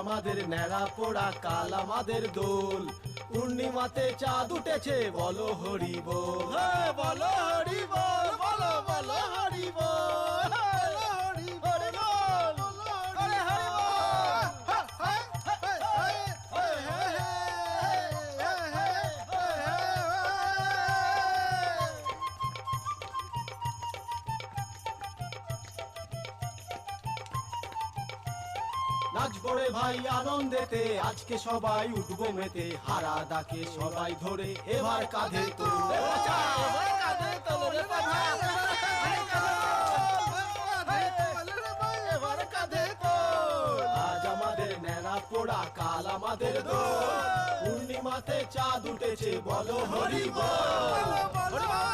আমাদের ন্যাড়া পোড়া কাল আমাদের দোল, পূর্ণিমাতে চাঁদ উঠেছে বলো হরি বল, হ্যাঁ বলো হরি বল, বলো বলো হরি বল, বলো হরি বল, হরি হরি নাচবো রে ভাই আনন্দেতে, আজকে সবাই উঠবো মেতে, হারা দাকে সবাই ধরে এবার কাঁধে তোল, এবার কাঁধে তোল রে বাবা, এবার কাঁধে তোল। আজ আমাদের ন্যাড়া পোড়া কাল আমাদের দোল, পূর্ণিমাতে চাঁদ উঠেছে বলো হরি বল, হরি বল।